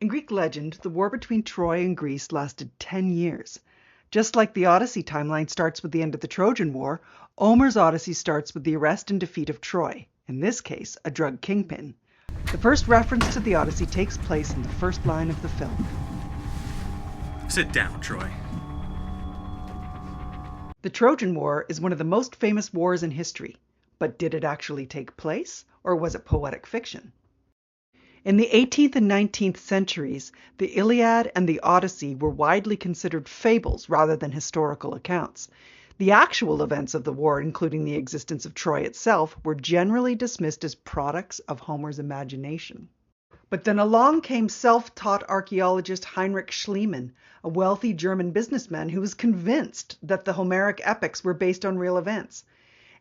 In Greek legend, the war between Troy and Greece lasted 10 years. Just like the Odyssey timeline starts with the end of the Trojan War, Homer's Odyssey starts with the arrest and defeat of Troy, in this case, a drug kingpin. The first reference to the Odyssey takes place in the first line of the film. Sit down, Troy. The Trojan War is one of the most famous wars in history, but did it actually take place, or was it poetic fiction? In the 18th and 19th centuries, the Iliad and the Odyssey were widely considered fables rather than historical accounts. The actual events of the war, including the existence of Troy itself, were generally dismissed as products of Homer's imagination. But then along came self-taught archaeologist Heinrich Schliemann, a wealthy German businessman who was convinced that the Homeric epics were based on real events.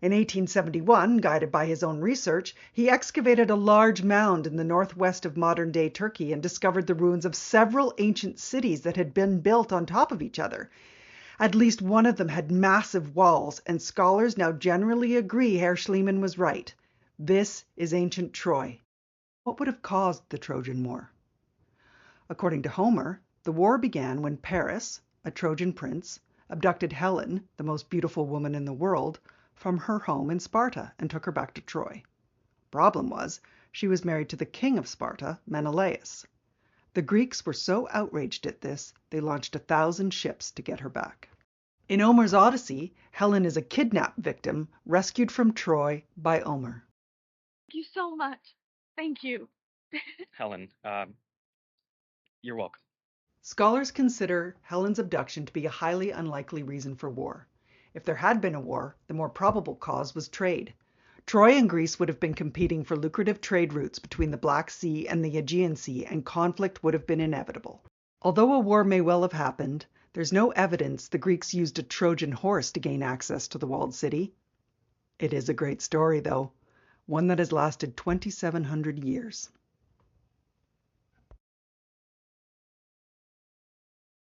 In 1871, guided by his own research, he excavated a large mound in the northwest of modern-day Turkey and discovered the ruins of several ancient cities that had been built on top of each other. At least one of them had massive walls, and scholars now generally agree Herr Schliemann was right. This is ancient Troy. What would have caused the Trojan War? According to Homer, the war began when Paris, a Trojan prince, abducted Helen, the most beautiful woman in the world, from her home in Sparta and took her back to Troy. Problem was, she was married to the king of Sparta, Menelaus. The Greeks were so outraged at this, they launched 1,000 ships to get her back. In Homer's Odyssey, Helen is a kidnap victim rescued from Troy by Homer. Thank you so much. Thank you. Helen, you're welcome. Scholars consider Helen's abduction to be a highly unlikely reason for war. If there had been a war, the more probable cause was trade. Troy and Greece would have been competing for lucrative trade routes between the Black Sea and the Aegean Sea, and conflict would have been inevitable. Although a war may well have happened, there's no evidence the Greeks used a Trojan horse to gain access to the walled city. It is a great story, though, one that has lasted 2,700 years.